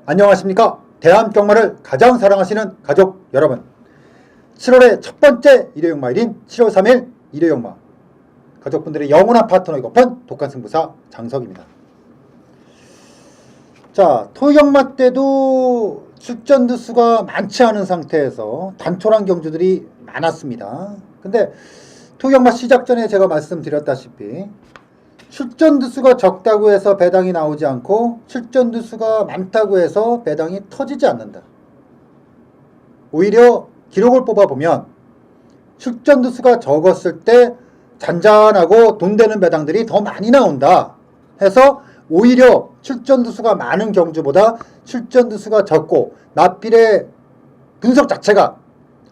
안녕하십니까. 대한경마를 가장 사랑하시는 가족 여러분, 7월의 첫 번째 일요용마일인 7월 3일 일요용마, 가족분들의 영원한 파트너이고픈 독한승부사 장석입니다. 자, 토요용마 때도 출전두 수가 많지 않은 상태에서 단촐한 경주들이 많았습니다. 근데 토요용마 시작 전에 제가 말씀드렸다시피 출전두 수가 적다고 해서 배당이 나오지 않고 출전두 수가 많다고 해서 배당이 터지지 않는다. 오히려 기록을 뽑아보면 출전두 수가 적었을 때 잔잔하고 돈 되는 배당들이 더 많이 나온다 해서 오히려 출전두 수가 많은 경주보다 출전두 수가 적고 납필의 분석 자체가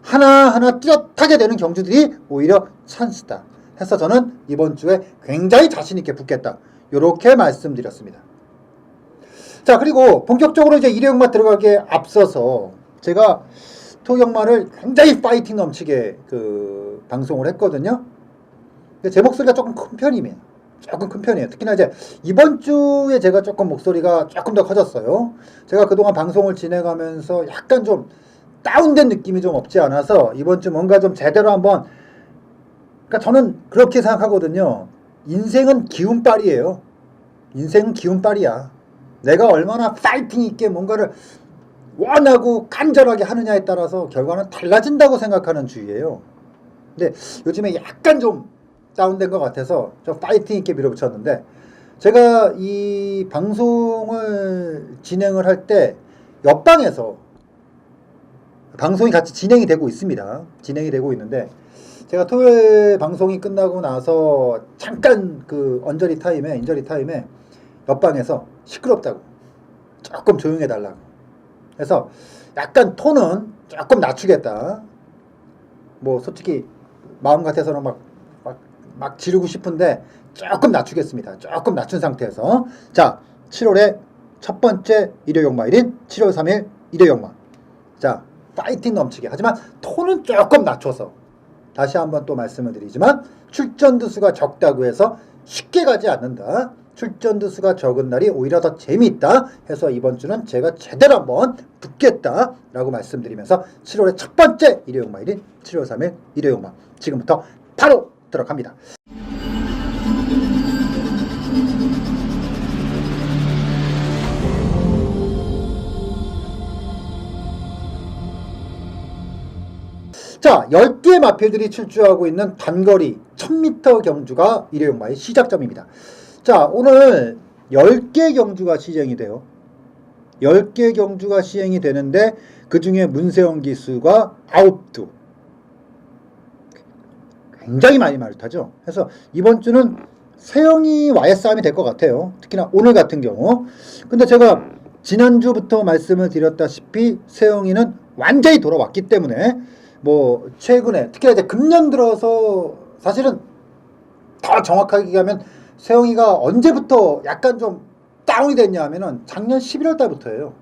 하나하나 뚜렷하게 되는 경주들이 오히려 찬스다 해서 저는 이번 주에 굉장히 자신있게 붙겠다, 이렇게 말씀드렸습니다. 자, 그리고 본격적으로 이제 일요용마 들어가기에 앞서서 제가 토요용마를 굉장히 파이팅 넘치게 방송을 했거든요. 제 목소리가 조금 큰 편이에요. 조금 큰 편이에요. 특히나 이제 이번 주에 제가 조금 목소리가 조금 더 커졌어요. 제가 그동안 방송을 진행하면서 약간 좀 다운된 느낌이 좀 없지 않아서 이번 주 뭔가 좀 제대로 한번, 그러니까 저는 그렇게 생각하거든요. 인생은 기운빨이에요. 인생은 기운빨이야. 내가 얼마나 파이팅 있게 뭔가를 원하고 간절하게 하느냐에 따라서 결과는 달라진다고 생각하는 주의예요. 근데 요즘에 약간 좀 다운된 것 같아서 좀 파이팅 있게 밀어붙였는데, 제가 이 방송을 진행을 할 때 옆방에서 방송이 같이 진행이 되고 있습니다. 진행이 되고 있는데, 제가 토요일 방송이 끝나고 나서 잠깐 인저리 타임에 옆방에서 시끄럽다고 조금 조용해 달라고 해서 약간 톤은 조금 낮추겠다. 뭐 솔직히 마음 같아서는 막 지르고 싶은데 조금 낮추겠습니다. 조금 낮춘 상태에서, 자, 7월의 첫 번째 일요용마일인 7월 3일 일요용마, 자, 파이팅 넘치게, 하지만 톤은 조금 낮춰서, 다시 한번 또 말씀을 드리지만 출전두 수가 적다고 해서 쉽게 가지 않는다. 출전두 수가 적은 날이 오히려 더 재미있다 해서 이번 주는 제가 제대로 한번 붙겠다 라고 말씀드리면서 7월의 첫 번째 일요용마일인 7월 3일 일요용마, 지금부터 바로 들어갑니다. 자, 10개의 마필들이 출주하고 있는 단거리 1000m 경주가 일요용마의 시작점입니다. 자, 오늘 10개 경주가 시행이 돼요. 10개 경주가 시행이 되는데 그 중에 문세영 기수가 9두. 굉장히 많이 말타죠. 그래서 이번 주는 세영이와의 싸움이 될 것 같아요. 특히나 오늘 같은 경우. 근데 제가 지난주부터 말씀을 드렸다시피 세영이는 완전히 돌아왔기 때문에 뭐 최근에 특히 이제 금년 들어서 사실은 더 정확하게 얘기하면 세영이가 언제부터 약간 좀 다운이 됐냐 하면은 작년 11월 달부터예요.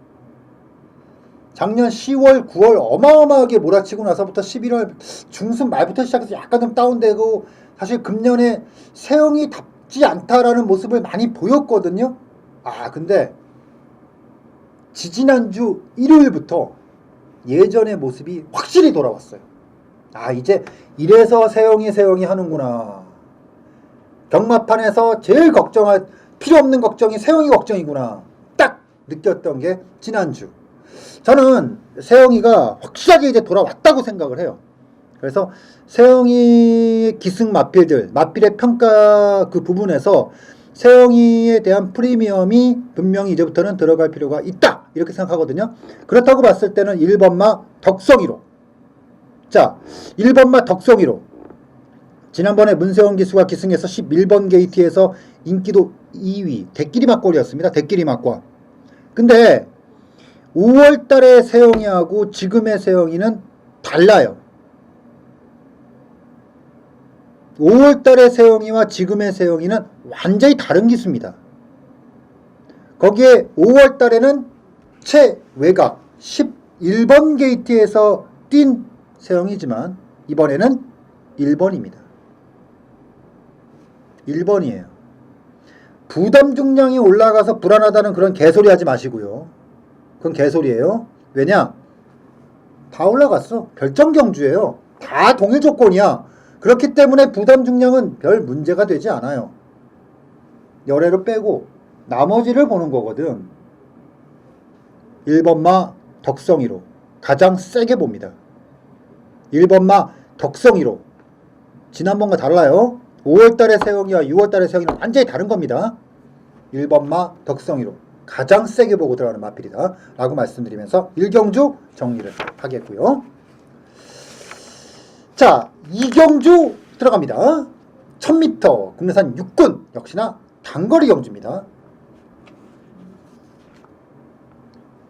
작년 10월, 9월 어마어마하게 몰아치고 나서부터 11월 중순 말부터 시작해서 약간 좀 다운되고, 사실 금년에 세영이 답지 않다라는 모습을 많이 보였거든요. 근데 지지난주 일요일부터 예전의 모습이 확실히 돌아왔어요. 이제 이래서 세영이 하는구나. 경마판에서 제일 걱정할 필요 없는 걱정이 세영이 걱정이구나, 딱 느꼈던 게 지난주. 저는 세영이가 확실하게 이제 돌아왔다고 생각을 해요. 그래서 세영이 기승 마필의 평가 그 부분에서 세영이에 대한 프리미엄이 분명히 이제부터는 들어갈 필요가 있다, 이렇게 생각하거든요. 그렇다고 봤을 때는 1번마 덕성이로, 자, 1번마 덕성이로 지난번에 문세영 기수가 기승해서 11번 게이트에서 인기도 2위 대끼리 막골이었습니다. 대끼리 막골. 근데 5월달의 세영이하고 지금의 세영이는 달라요. 5월달의 세영이와 지금의 세영이는 완전히 다른 기수입니다. 거기에 5월달에는 최외곽 11번 게이트에서 뛴 세영이지만 이번에는 1번입니다. 1번이에요. 부담 중량이 올라가서 불안하다는 그런 개소리 하지 마시고요. 그건 개소리예요. 왜냐? 다 올라갔어. 결정 경주예요. 다 동일 조건이야. 그렇기 때문에 부담 중량은 별 문제가 되지 않아요. 열애를 빼고 나머지를 보는 거거든. 1번마 덕성이로 가장 세게 봅니다. 1번마 덕성이로 지난번과 달라요. 5월달의 세영이와 6월달의 세영이는 완전히 다른 겁니다. 1번마 덕성이로 가장 세게 보고 들어가는 마필이다 라고 말씀드리면서 1경주 정리를 하겠고요. 자, 2경주 들어갑니다. 1000m 국내산 육군 역시나 단거리 경주입니다.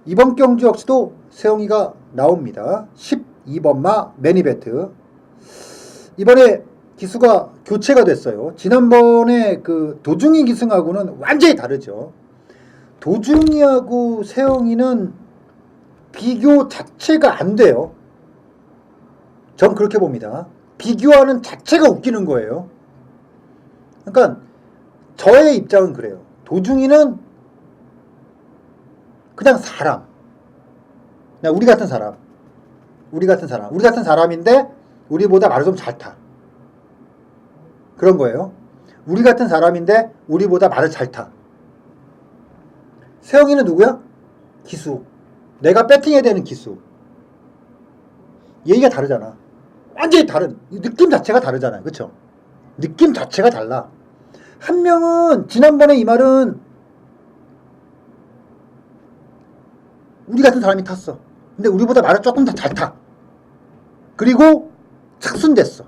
이번 경주 역시도 세영이가 나옵니다. 12번마 매니베트. 이번에 기수가 교체가 됐어요. 지난번에 그 도중이 기승하고는 완전히 다르죠. 도중이하고 세영이는 비교 자체가 안 돼요. 전 그렇게 봅니다. 비교하는 자체가 웃기는 거예요. 그러니까 저의 입장은 그래요. 도중이는 그냥 사람. 그냥 우리 같은 사람. 우리 같은 사람인데 우리보다 말을 좀 잘 타. 그런 거예요. 우리 같은 사람인데 우리보다 말을 잘 타. 세영이는 누구야? 기수. 내가 배팅해야 되는 기수. 얘기가 다르잖아. 완전히 다른. 느낌 자체가 다르잖아요. 그쵸? 느낌 자체가 달라. 한 명은 지난번에 이 말은 우리 같은 사람이 탔어. 근데 우리보다 말을 조금 더 잘 타. 그리고 착순됐어.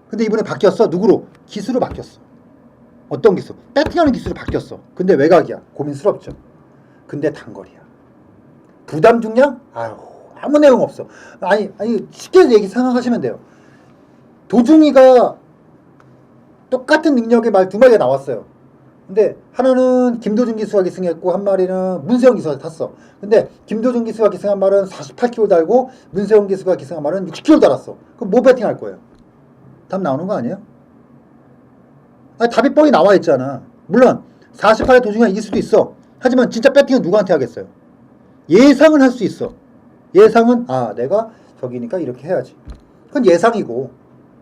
근데 이번에 바뀌었어. 누구로? 기수로 바뀌었어. 어떤 기수? 배팅하는 기수로 바뀌었어. 근데 외곽이야. 고민스럽죠. 근데 단거리야. 부담 중량? 아유, 아무 내용 없어. 아니 쉽게 얘기 생각하시면 돼요. 도중이가 똑같은 능력의 말 두 마리가 나왔어요. 근데 하나는 김도준 기수가 기승했고 한 마리는 문세영 기수가 탔어. 근데 김도준 기수가 기승한 말은 48kg 달고 문세영 기수가 기승한 말은 60kg 달았어. 그럼 뭐 배팅할 거예요? 답 나오는 거 아니에요? 아니, 답이 뻔히 나와 있잖아. 물론 48에 도중이가 이길 수도 있어. 하지만 진짜 배팅은 누구한테 하겠어요? 예상은 할 수 있어. 예상은 내가 저기니까 이렇게 해야지. 그건 예상이고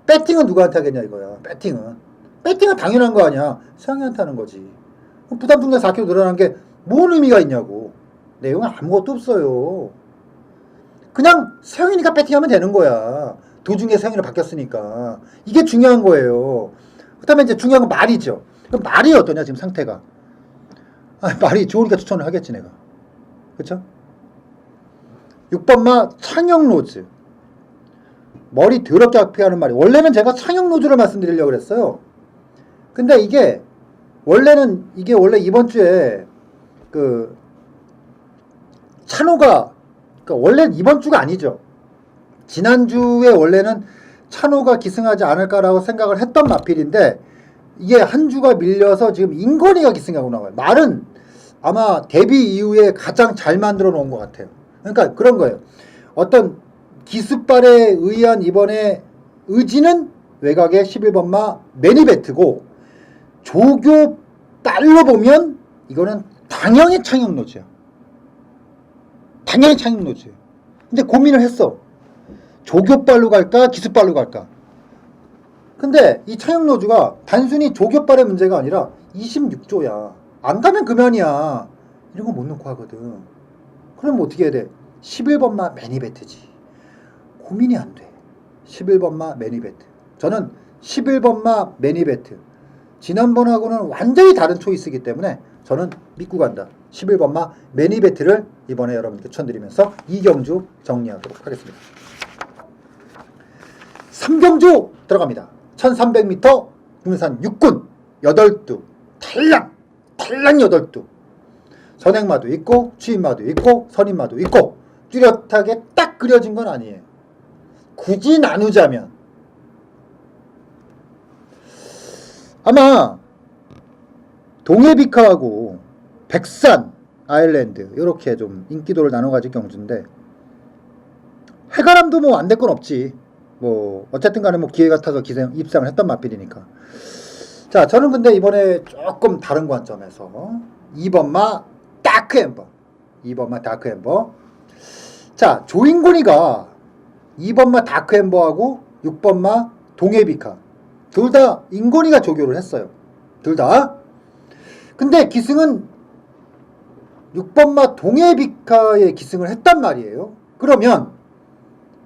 배팅은 누구한테 하겠냐 이거야. 배팅은 당연한 거 아니야. 세영이한테 하는 거지. 부담 중량 4kg 늘어난 게 뭔 의미가 있냐고. 내용은 아무것도 없어요. 그냥 세영이니까 배팅하면 되는 거야. 도중에 세영이로 바뀌었으니까. 이게 중요한 거예요. 그 다음에 이제 중요한 건 말이죠. 그럼 말이 어떠냐 지금 상태가. 말이 좋으니까 추천을 하겠지 내가. 그쵸? 6번마 창영로즈. 머리 더럽게 아프게 하는 말이. 원래는 제가 창영로즈를 말씀드리려고 그랬어요. 근데 이게 원래 이번 주에 그 찬호가 그러니까 원래 이번 주가 아니죠. 지난주에 원래는 찬호가 기승하지 않을까라고 생각을 했던 마필인데 이게 한 주가 밀려서 지금 인건이가 기승하고 나와요. 말은 아마 데뷔 이후에 가장 잘 만들어 놓은 것 같아요. 그러니까 그런 거예요. 어떤 기습발에 의한 이번에 의지는 외곽의 11번마 매니베트고 조교발로 보면 이거는 당연히 창영로즈야. 당연히 창영로즈예요. 근데 고민을 했어. 조교발로 갈까 기습발로 갈까. 근데 이 창영로즈가 단순히 조교발의 문제가 아니라 26조야. 안 가면 그만이야. 이런 거 못 넣고 하거든. 그럼 어떻게 해야 돼? 11번마 매니베트지. 고민이 안 돼. 11번마 매니베트. 저는 11번마 매니베트. 지난번하고는 완전히 다른 초이스이기 때문에 저는 믿고 간다. 11번마 매니베트를 이번에 여러분께 추천드리면서 2경주 정리하도록 하겠습니다. 3경주 들어갑니다. 1300m 국내산 육군 8두 탈랑 8두 선행마도 있고 추인마도 있고 선인마도 있고 뚜렷하게 딱 그려진 건 아니에요. 굳이 나누자면 아마 동해비카하고 백산 아일랜드 이렇게 좀 인기도를 나눠가진 경주인데 해가람도 뭐 안 될 건 없지. 뭐 어쨌든 간에 뭐 기회 같아서 입상을 했던 마필이니까. 자, 저는 근데 이번에 조금 다른 관점에서 2번마 다크엠버 2번마 다크엠버. 자, 조인곤이가 2번마 다크엠버하고 6번마 동해비카 둘 다 인곤이가 조교를 했어요. 둘 다. 근데 기승은 6번마 동해비카에 기승을 했단 말이에요. 그러면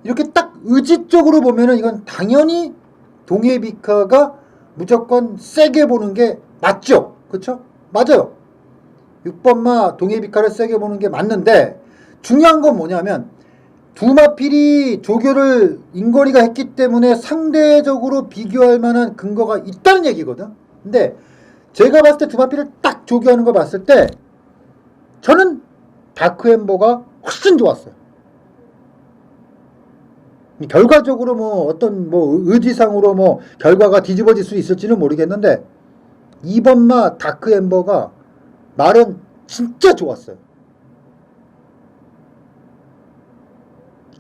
이렇게 딱 의지적으로 보면은 이건 당연히 동해비카가 무조건 세게 보는 게 맞죠? 그쵸? 맞아요. 6번마 동해비카를 세게 보는 게 맞는데 중요한 건 뭐냐면 두마필이 조교를 인건이가 했기 때문에 상대적으로 비교할 만한 근거가 있다는 얘기거든. 근데 제가 봤을 때 두마필을 딱 조교하는 거 봤을 때 저는 다크엠버가 훨씬 좋았어요. 결과적으로 뭐 어떤 뭐 의지상으로 뭐 결과가 뒤집어질 수 있을지는 모르겠는데 2번마 다크엠버가 말은 진짜 좋았어요.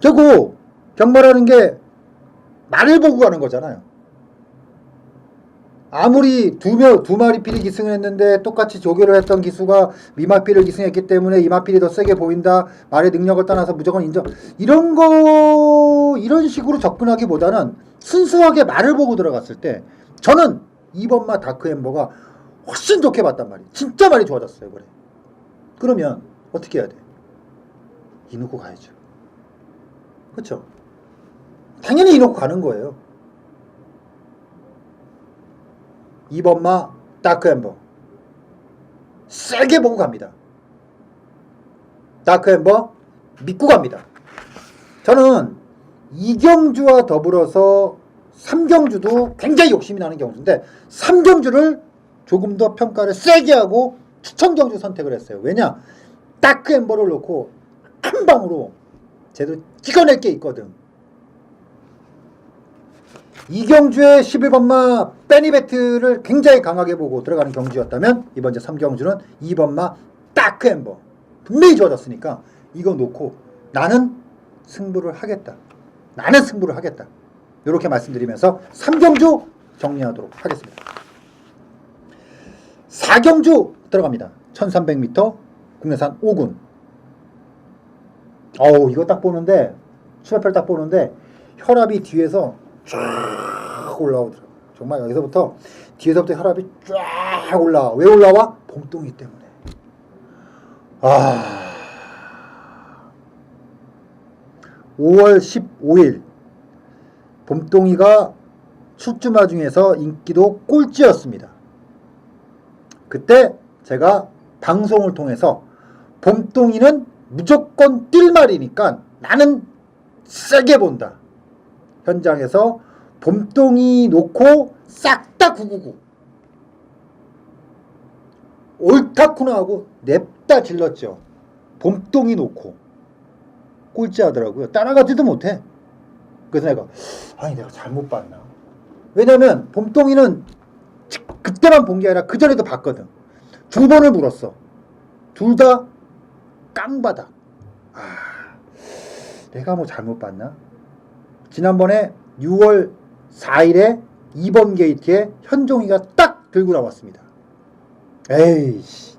결국 경마라는 게 말을 보고 가는 거잖아요. 아무리 두 마리 필이 기승을 했는데 똑같이 조교를 했던 기수가 미마필을 기승했기 때문에 이마필이 더 세게 보인다. 말의 능력을 떠나서 무조건 인정. 이런 식으로 접근하기보다는 순수하게 말을 보고 들어갔을 때 저는 2번마 다크엠버가 훨씬 좋게 봤단 말이에요. 진짜 말이 좋아졌어요. 그래. 그러면 어떻게 해야 돼? 이놓고 가야죠. 그렇죠? 당연히 이놓고 가는 거예요. 2번마 다크엠버 세게 보고 갑니다. 다크엠버 믿고 갑니다. 저는 이경주와 더불어서 3경주도 굉장히 욕심이 나는 경주인데 3경주를 조금 더 평가를 세게 하고 추천경주 선택을 했어요. 왜냐? 다크엠버를 놓고 한 방으로 제대로 찍어낼 게 있거든. 이경주의 11번마 빼니베트를 굉장히 강하게 보고 들어가는 경주였다면 이번 제 3경주는 2번마 다크엠버 분명히 좋아졌으니까 이거 놓고 나는 승부를 하겠다. 나는 승부를 하겠다. 이렇게 말씀드리면서 3경주 정리하도록 하겠습니다. 4경주 들어갑니다. 1300m 국내산 5군. 이거 딱 보는데 출발표를 딱 보는데 혈압이 뒤에서 쫙 올라오더라고요. 정말 여기서부터 뒤에서부터 혈압이 쫙 올라와. 왜 올라와? 봄동이 때문에. 5월 15일 봄동이가 출주마 중에서 인기도 꼴찌였습니다. 그때 제가 방송을 통해서 봄동이는 무조건 뛸 말이니까 나는 세게 본다. 현장에서 봄동이 놓고 싹 다 999 옳다쿠나 하고 냅다 질렀죠. 봄동이 놓고 꼴찌 하더라고요. 따라가지도 못해. 그래서 내가 잘못 봤나. 왜냐면 봄동이는 그때만 본 게 아니라 그 전에도 봤거든. 2번을 물었어. 둘 다 깡바닥. 내가 뭐 잘못 봤나? 지난번에 6월 4일에 2번 게이트에 현종이가 딱 들고 나왔습니다. 에이씨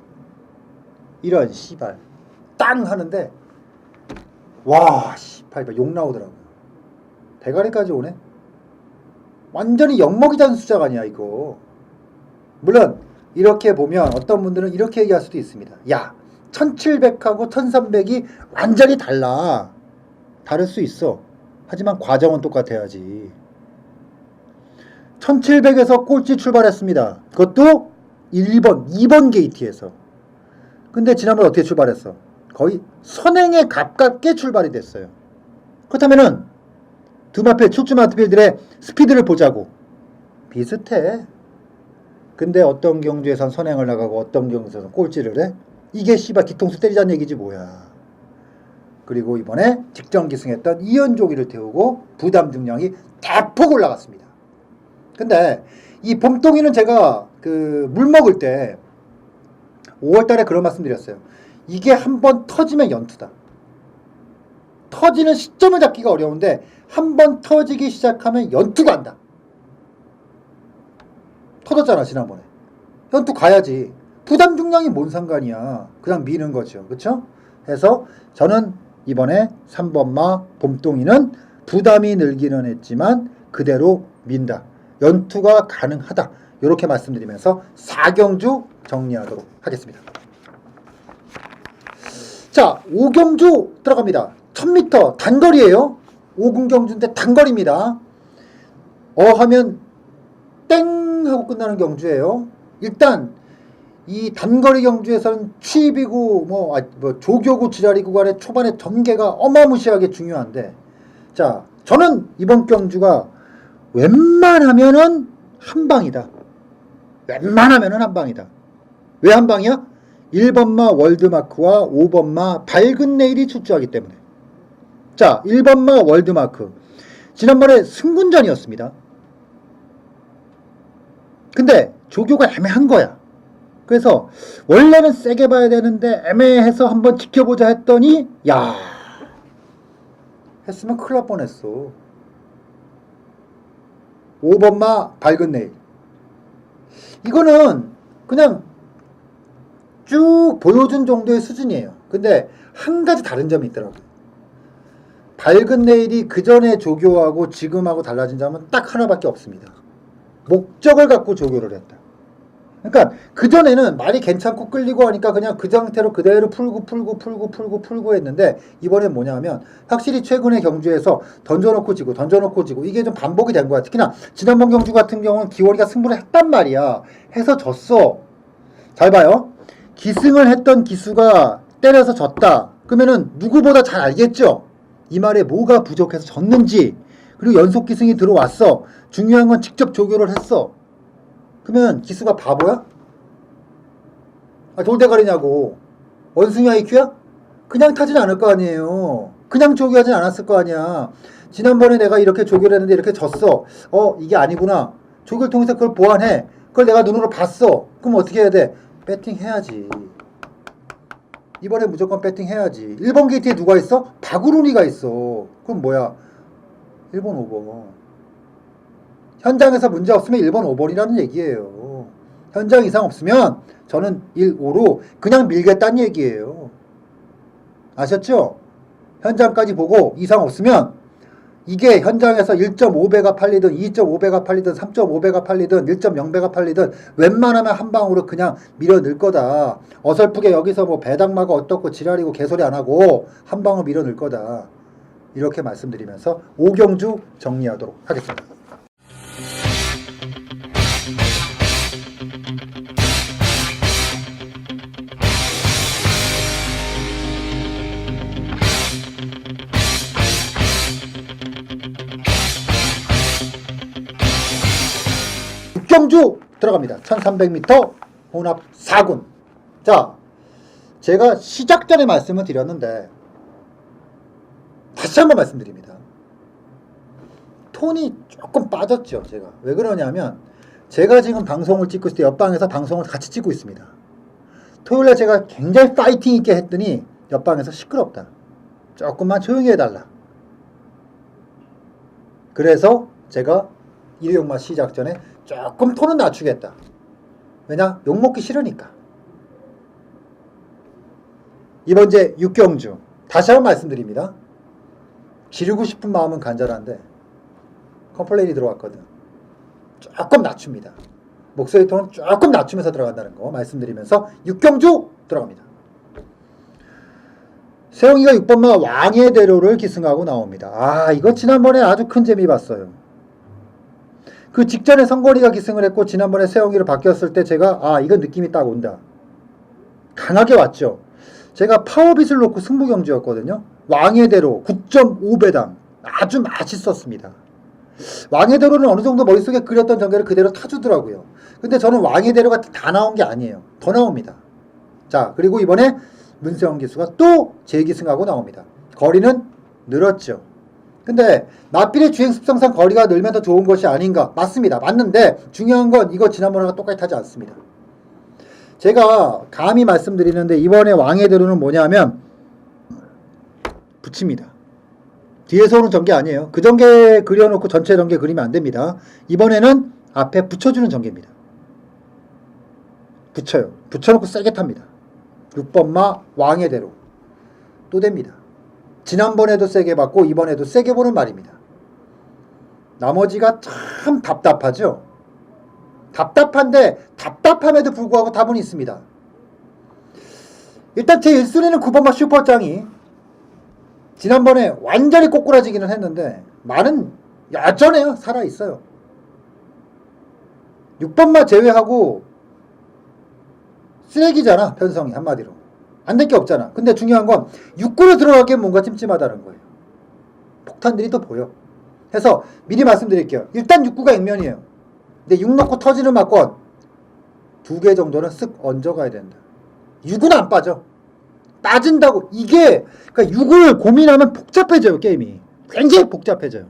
이런 씨발 땅 하는데 와 씨발 욕 나오더라고요. 대가리까지 오네. 완전히 엿먹이자는 숫자가 아니야 이거. 물론 이렇게 보면 어떤 분들은 이렇게 얘기할 수도 있습니다. 야 1700하고 1300이 완전히 달라. 다를 수 있어. 하지만 과정은 똑같아야지. 1700에서 꼴찌 출발했습니다. 그것도 1번, 2번 게이트에서. 근데 지난번 어떻게 출발했어? 거의 선행에 가깝게 출발이 됐어요. 그렇다면은 두마필, 출주마필들의 스피드를 보자고. 비슷해. 근데 어떤 경주에선 선행을 나가고 어떤 경주에선 꼴찌를 해? 이게 씨발 뒤통수 때리자는 얘기지 뭐야. 그리고 이번에 직전 기승했던 이연조기를 태우고 부담 중량이 대폭 올라갔습니다. 근데 이 봄동이는 제가 물 먹을 때 5월달에 그런 말씀 드렸어요. 이게 한번 터지면 연투다. 터지는 시점을 잡기가 어려운데 한번 터지기 시작하면 연투가 한다. 터졌잖아 지난번에. 연투 가야지. 부담 중량이 뭔 상관이야. 그냥 미는 거죠. 그쵸? 해서 저는 이번에 3번마 봄동이는 부담이 늘기는 했지만 그대로 민다. 연투가 가능하다. 이렇게 말씀드리면서 4경주 정리하도록 하겠습니다. 자, 5경주 들어갑니다. 1000m 단거리예요. 5군경주인데 단거리입니다. 하면 땡 하고 끝나는 경주예요. 일단 이 단거리 경주에서는 취입이고 뭐 조교구 지라리 구간의 초반에 전개가 어마무시하게 중요한데, 자, 저는 이번 경주가 웬만하면은 한방이다. 웬만하면은 한방이다. 왜 한방이야? 1번마 월드마크와 5번마 밝은 내일이 출주하기 때문에. 자, 1번마 월드마크. 지난번에 승군전이었습니다. 근데 조교가 애매한 거야. 그래서 원래는 세게 봐야 되는데 애매해서 한번 지켜보자 했더니 야, 했으면 큰일 날 뻔했어. 5번마 밝은 내일. 이거는 그냥 쭉 보여준 정도의 수준이에요. 근데 한 가지 다른 점이 있더라고요. 밝은 내일이 그 전에 조교하고 지금하고 달라진 점은 딱 하나밖에 없습니다. 목적을 갖고 조교를 했다. 그러니까 그전에는 말이 괜찮고 끌리고 하니까 그냥 그 상태로 그대로 풀고 했는데, 이번엔 뭐냐면 확실히 최근의 경주에서 던져놓고 지고 이게 좀 반복이 된 거야. 특히나 지난번 경주 같은 경우는 기월이가 승부를 했단 말이야. 해서 졌어. 잘 봐요. 기승을 했던 기수가 때려서 졌다. 그러면은 누구보다 잘 알겠죠? 이 말에 뭐가 부족해서 졌는지. 그리고 연속 기승이 들어왔어. 중요한 건 직접 조교를 했어. 그러면 기수가 바보야? 돌대가리냐고. 원숭이 IQ야? 그냥 타진 않을 거 아니에요. 그냥 조교하진 않았을 거 아니야. 지난번에 내가 이렇게 조교를 했는데 이렇게 졌어. 이게 아니구나. 조교를 통해서 그걸 보완해. 그걸 내가 눈으로 봤어. 그럼 어떻게 해야 돼? 배팅 해야지. 이번에 무조건 배팅 해야지. 1번 게이트에 누가 있어? 박우룬이가 있어. 그럼 뭐야? 1번 5번. 현장에서 문제 없으면 1번 5번이라는 얘기예요. 현장 이상 없으면 저는 1, 5로 그냥 밀겠다는 얘기예요. 아셨죠? 현장까지 보고 이상 없으면 이게 현장에서 1.5배가 팔리든 2.5배가 팔리든 3.5배가 팔리든 1.0배가 팔리든 웬만하면 한 방으로 그냥 밀어 넣을 거다. 어설프게 여기서 뭐 배당마가 어떻고 지랄이고 개소리 안 하고 한 방으로 밀어 넣을 거다. 이렇게 말씀드리면서 5경주 정리하도록 하겠습니다. 경주 들어갑니다. 1300m 혼합 4군. 자, 제가 시작 전에 말씀을 드렸는데 다시 한번 말씀드립니다. 톤이 조금 빠졌죠. 제가 왜 그러냐면 제가 지금 방송을 찍고 있을 때 옆방에서 방송을 같이 찍고 있습니다. 토요일에 제가 굉장히 파이팅 있게 했더니 옆방에서 시끄럽다. 조금만 조용히 해달라. 그래서 제가 일요일마 시작 전에 조금 톤은 낮추겠다. 왜냐? 욕먹기 싫으니까. 이번 제 6경주 다시 한번 말씀드립니다. 지르고 싶은 마음은 간절한데 컴플레인이 들어왔거든. 조금 낮춥니다. 목소리 톤은 조금 낮추면서 들어간다는 거 말씀드리면서 6경주 들어갑니다. 세영이가 6번마 왕의 대로를 기승하고 나옵니다. 이거 지난번에 아주 큰 재미 봤어요. 그 직전에 성거리가 기승을 했고 지난번에 세영이로 바뀌었을 때 제가 이건 느낌이 딱 온다. 강하게 왔죠. 제가 파워빗을 놓고 승부경주였거든요. 왕의 대로 9.5배당 아주 맛있었습니다. 왕의 대로는 어느 정도 머릿속에 그렸던 전개를 그대로 타주더라고요. 근데 저는 왕의 대로가 다 나온 게 아니에요. 더 나옵니다. 자, 그리고 이번에 문세영 기수가 또 재기승하고 나옵니다. 거리는 늘었죠. 근데 나필의 주행 습성상 거리가 늘면 더 좋은 것이 아닌가? 맞습니다. 맞는데 중요한 건 이거 지난번과 똑같이 타지 않습니다. 제가 감히 말씀드리는데 이번에 왕의 대로는 뭐냐면 붙입니다. 뒤에서 오는 전개 아니에요. 그 전개 그려놓고 전체 전개 그리면 안 됩니다. 이번에는 앞에 붙여주는 전개입니다. 붙여요. 붙여놓고 세게 탑니다. 6번마 왕의 대로. 또 됩니다. 지난번에도 세게 받고 이번에도 세게 보는 말입니다. 나머지가 참 답답하죠. 답답한데 답답함에도 불구하고 답은 있습니다. 일단 제 1순위는 9번마 슈퍼짱이 지난번에 완전히 꼬꾸라지기는 했는데 말은 여전해요. 살아있어요. 6번마 제외하고 쓰레기잖아. 편성이 한마디로. 안 될 게 없잖아. 근데 중요한 건 6구로 들어가기엔 뭔가 찜찜하다는 거예요. 폭탄들이 또 보여. 해서 미리 말씀드릴게요. 일단 6구가 액면이에요. 근데 6 넣고 터지는 막권 2개 정도는 쓱 얹어가야 된다. 6은 안 빠져. 빠진다고. 이게 그러니까 6을 고민하면 복잡해져요. 게임이. 굉장히 복잡해져요.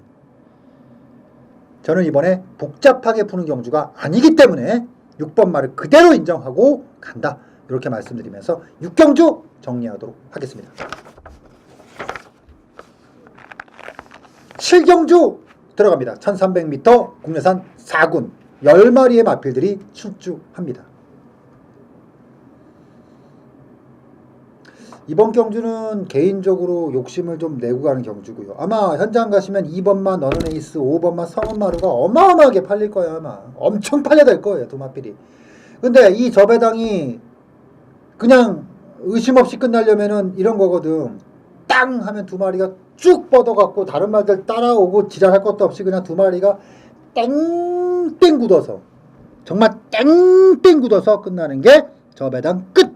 저는 이번에 복잡하게 푸는 경주가 아니기 때문에 6번 말을 그대로 인정하고 간다. 이렇게 말씀드리면서 6경주 정리하도록 하겠습니다. 7경주 들어갑니다. 1300m 국내산 4군 10마리의 마필들이 출주합니다. 이번 경주는 개인적으로 욕심을 좀 내고 가는 경주고요. 아마 현장 가시면 2번마 너는 에이스, 5번마 성은마루가 어마어마하게 팔릴 거예요. 아마 엄청 팔려될 거예요. 두 마필이. 근데 이 저배당이 그냥 의심 없이 끝나려면은 이런 거거든. 땅 하면 두 마리가 쭉 뻗어갖고 다른 말들 따라오고 지랄할 것도 없이 그냥 두 마리가 땡땡 굳어서 정말 땡땡 굳어서 끝나는 게 저배당 끝.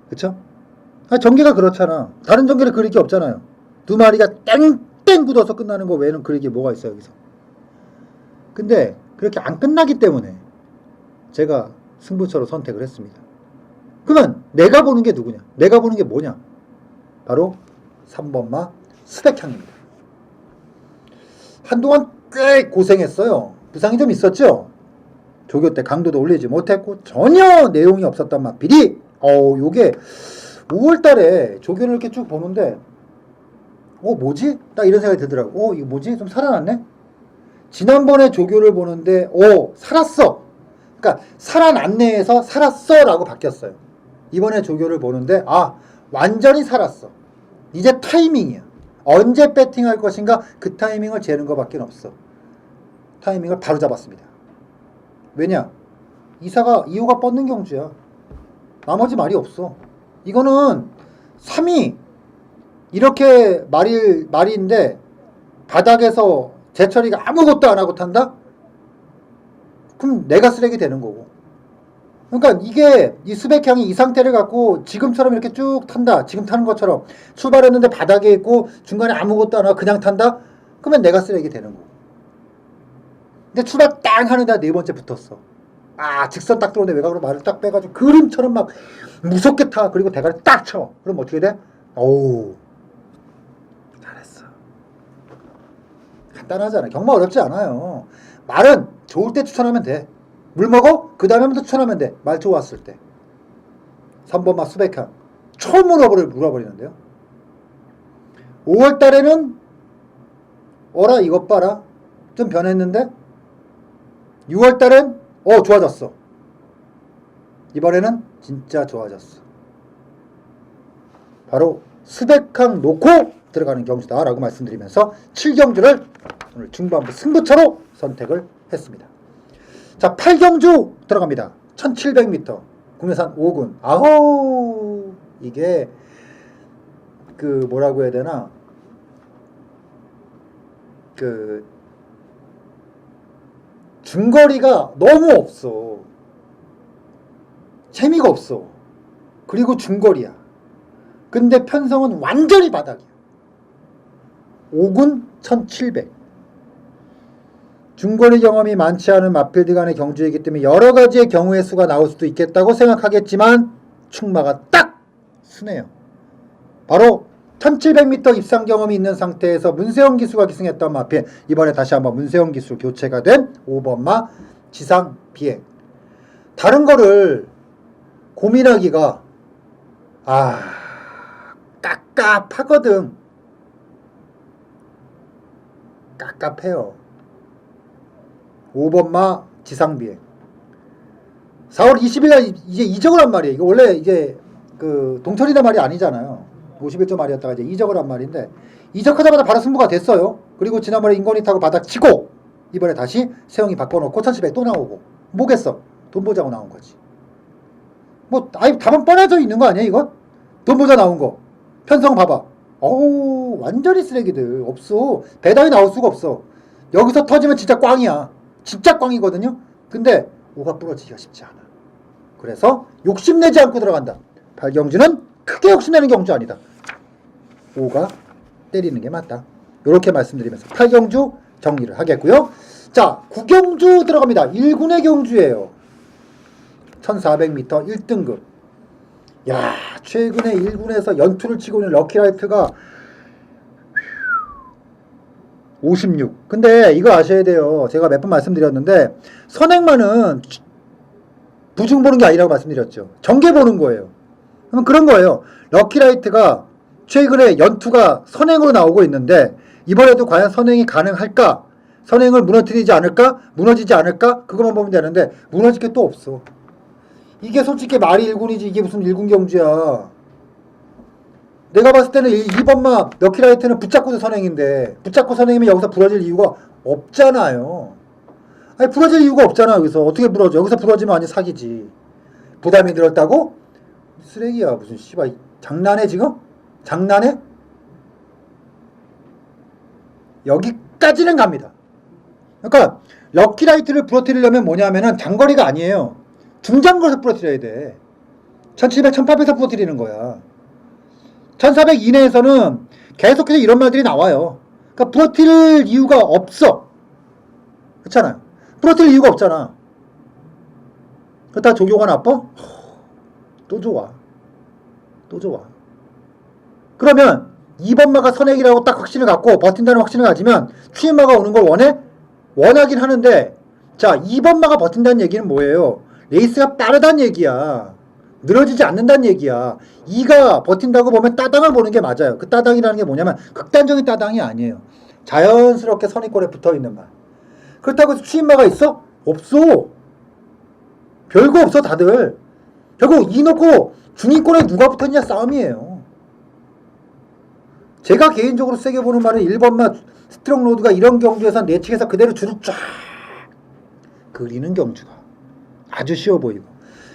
그쵸? 전개가 그렇잖아. 다른 전개를 그릴 게 없잖아요. 두 마리가 땡땡 굳어서 끝나는 거 외에는 그릴 게 뭐가 있어요 여기서. 근데 그렇게 안 끝나기 때문에 제가 승부처로 선택을 했습니다. 그러면 내가 보는 게 누구냐? 내가 보는 게 뭐냐? 바로 3번마 스백향입니다. 한동안 꽤 고생했어요. 부상이 좀 있었죠? 조교 때 강도도 올리지 못했고 전혀 내용이 없었던 마필이 요게 5월달에 조교를 이렇게 쭉 보는데 뭐지? 딱 이런 생각이 들더라고. 이거 뭐지? 좀 살아났네? 지난번에 조교를 보는데 살았어. 그러니까 살아났네에서 살았어 라고 바뀌었어요. 이번에 조교를 보는데 완전히 살았어. 이제 타이밍이야. 언제 배팅할 것인가 그 타이밍을 재는 것밖에 없어. 타이밍을 바로 잡았습니다. 왜냐? 이호가 뻗는 경주야. 나머지 말이 없어. 이거는 3위 이렇게 말인데 바닥에서 제철이가 아무것도 안 하고 탄다? 그럼 내가 쓰레기 되는 거고. 그러니까 이게 이 스백향이 이 상태를 갖고 지금처럼 이렇게 쭉 탄다. 지금 타는 것처럼 출발했는데 바닥에 있고 중간에 아무것도 안 하고 그냥 탄다? 그러면 내가 쓰레기 되는 거고. 근데 출발 땅 하는데 네 번째 붙었어. 직선 딱 들어오는데 외곽으로 말을 딱 빼가지고 그림처럼 막 무섭게 타. 그리고 대가리 딱 쳐. 그럼 어떻게 돼? 잘했어. 간단하잖아. 경마 어렵지 않아요. 말은 좋을 때 추천하면 돼. 물 먹어? 그 다음에부터 추천하면 돼. 말 좋았을 때. 3번마 수백향. 처음 물어버리는데요. 5월달에는 어라 이것 봐라. 좀 변했는데 6월달엔 좋아졌어. 이번에는 진짜 좋아졌어. 바로 수백항 놓고 들어가는 경주다 라고 말씀드리면서 7경주를 오늘 중반부 승부처로 선택을 했습니다. 자, 8경주 들어갑니다. 1700m 국내산 5군. 이게 뭐라고 해야 되나, 중거리가 너무 없어. 재미가 없어. 그리고 중거리야. 근데 편성은 완전히 바닥이야. 5군 1700. 중거리 경험이 많지 않은 마필드 간의 경주이기 때문에 여러 가지의 경우의 수가 나올 수도 있겠다고 생각하겠지만 충마가 딱 쓰네요. 바로 1700m 입상 경험이 있는 상태에서 문세영 기수가 기승했던 마필, 이번에 다시 한번 문세영 기수 교체가 된 5번마 지상 비행. 다른 거를 고민하기가 깝깝하거든. 깝깝해요. 5번마 지상 비행. 4월 20일 날 이제 이적을 한 말이에요. 이거 원래 이제 그 동철이란 말이 아니잖아요. 51조 말이었다가 이제 이적을 한 말인데 이적하자마자 바로 승부가 됐어요. 그리고 지난번에 인건이 타고 바닥 치고 이번에 다시 세영이 바꿔놓고 1700 또 나오고 뭐겠어? 돈 보자고 나온 거지. 뭐 아예 답은 뻔해져 있는 거 아니야 이건? 돈 보자 나온 거. 편성 봐봐. 어우 완전히 쓰레기들. 없어. 배당이 나올 수가 없어. 여기서 터지면 진짜 꽝이야. 진짜 꽝이거든요. 근데 오가 부러지기가 쉽지 않아. 그래서 욕심내지 않고 들어간다. 발경주는 크게 욕심내는 경주 아니다. 오가 때리는 게 맞다. 이렇게 말씀드리면서 8경주 정리를 하겠고요. 자, 9경주 들어갑니다. 1군의 경주예요. 1400m 1등급. 야, 최근에 1군에서 연투를 치고 있는 럭키라이트가 56. 근데 이거 아셔야 돼요. 제가 몇 번 말씀드렸는데 선행만은 부중 보는 게 아니라고 말씀드렸죠. 정계 보는 거예요. 그럼 그런 거예요. 럭키라이트가 최근에 연투가 선행으로 나오고 있는데 이번에도 과연 선행이 가능할까? 선행을 무너뜨리지 않을까? 무너지지 않을까? 그것만 보면 되는데 무너질 게 또 없어. 이게 솔직히 말이 1군이지 이게 무슨 1군 경주야. 내가 봤을 때는 2번마 럭키라이트는 붙잡고도 선행인데 붙잡고 선행이면 여기서 부러질 이유가 없잖아요. 아니 부러질 이유가 없잖아. 여기서 어떻게 부러져? 여기서 부러지면 완전 사기지. 부담이 들었다고? 쓰레기야. 무슨 씨발 장난해 지금? 장난해? 여기까지는 갑니다. 그러니까 럭키라이트를 부러뜨리려면 뭐냐면은 장거리가 아니에요. 중장거리에서 부러뜨려야 돼. 1700, 1800에서 부러뜨리는 거야. 1400 이내에서는 계속해서 이런 말들이 나와요. 그러니까 부러뜨릴 이유가 없어. 그렇잖아요. 부러뜨릴 이유가 없잖아. 그렇다고 조교가 나빠? 또 좋아. 또 좋아. 그러면 2번마가 선행이라고 딱 확신을 갖고 버틴다는 확신을 가지면 추임마가 오는 걸 원하긴 하는데 자 2번마가 버틴다는 얘기는 뭐예요? 레이스가 빠르다는 얘기야. 늘어지지 않는다는 얘기야. 2가 버틴다고 보면 따당을 보는 게 맞아요. 그 따당이라는 게 뭐냐면 극단적인 따당이 아니에요. 자연스럽게 선의권에 붙어있는 말. 그렇다고 해서 추임마가 있어? 없어. 별거 없어 다들. 결국 2 놓고 중위권에 누가 붙었냐 싸움이에요. 제가 개인적으로 세게 보는 말은 1번마 스트롱로드가 이런 경주에서 내측에서 그대로 줄을 쫙 그리는 경주가 아주 쉬워 보이고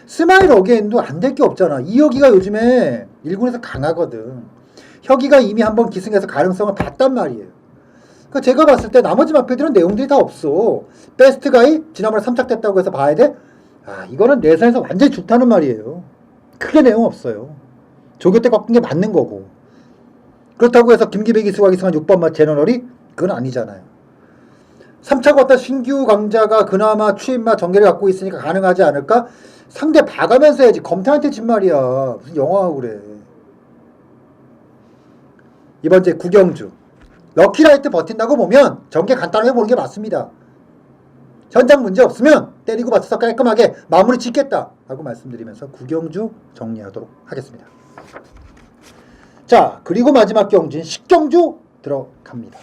스마일 어게인도 안 될 게 없잖아. 이혁이가 요즘에 1군에서 강하거든. 혁이가 이미 한번 기승해서 가능성을 봤단 말이에요. 그러니까 제가 봤을 때 나머지 마필들은 내용들이 다 없어. 베스트가이 지난번에 3착 됐다고 해서 봐야 돼? 아 이거는 내선에서 완전히 좋다는 말이에요. 크게 내용 없어요. 조교 때 꺾은 게 맞는 거고. 그렇다고 해서 김기백이 수가 기승한 6번마 제너럴이 그건 아니잖아요. 3차가 왔다 신규 강자가 그나마 추임마 전개를 갖고 있으니까 가능하지 않을까? 상대 봐가면서 해야지. 검태한테 진 말이야. 무슨 영화하고 그래. 이번 제 9경주 럭키라이트 버틴다고 보면 전개 간단하게 보는 게 맞습니다. 현장 문제 없으면 때리고 맞춰서 깔끔하게 마무리 짓겠다 라고 말씀드리면서 9경주 정리하도록 하겠습니다. 자 그리고 마지막 경주인 10경주 들어갑니다.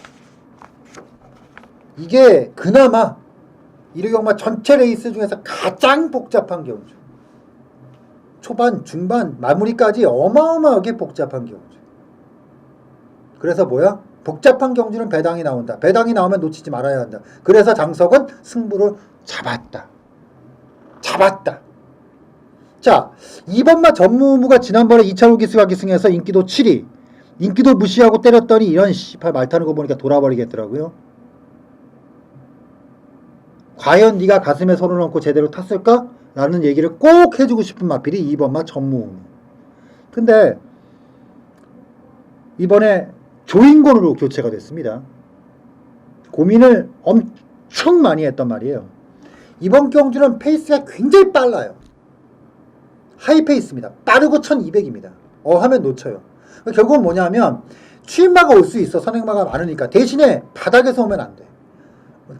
이게 그나마 이르경마 전체 레이스 중에서 가장 복잡한 경주. 초반, 중반, 마무리까지 어마어마하게 복잡한 경주. 그래서 뭐야? 복잡한 경주는 배당이 나온다. 배당이 나오면 놓치지 말아야 한다. 그래서 장석은 승부를 잡았다. 자, 2번마 전무무가 지난번에 2차로 기수가 기승해서 인기도 7위. 인기도 무시하고 때렸더니 이런 씨발 말 타는 거 보니까 돌아버리겠더라고요. 과연 네가 가슴에 손을 얹고 제대로 탔을까? 라는 얘기를 꼭 해주고 싶은 마필이 2번마 전무무. 근데 이번에 조인곤으로 교체가 됐습니다. 고민을 엄청 많이 했단 말이에요. 이번 경주는 페이스가 굉장히 빨라요. 하이페이스입니다. 빠르고 1200입니다. 하면 놓쳐요. 결국은 뭐냐면 추임마가 올 수 있어. 선행마가 많으니까. 대신에 바닥에서 오면 안 돼.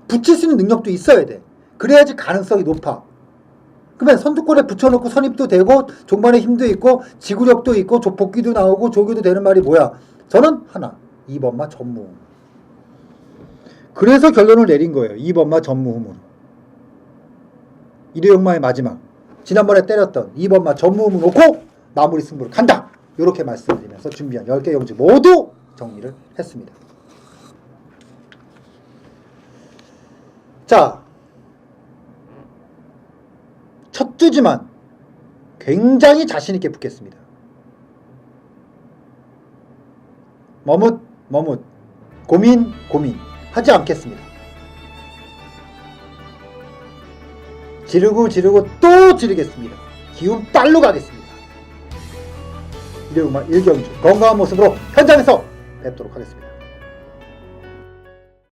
붙일 수 있는 능력도 있어야 돼. 그래야지 가능성이 높아. 그러면 선두권에 붙여놓고 선입도 되고 종반에 힘도 있고 지구력도 있고 복귀도 나오고 조교도 되는 말이 뭐야? 저는 하나. 2번마 전무후. 그래서 결론을 내린 거예요. 2번마 전무후문. 이르용마의 마지막. 지난번에 때렸던 2번마 전무후문 놓고 마무리 승부를 간다. 이렇게 말씀드리면서 준비한 10개 경주 모두 정리를 했습니다. 자, 첫 주지만 굉장히 자신있게 붙겠습니다. 머뭇 고민 하지 않겠습니다. 지르고 또 지르겠습니다. 기운 빨로 가겠습니다. 일요일 1경주 건강한 모습으로 현장에서 뵙도록 하겠습니다.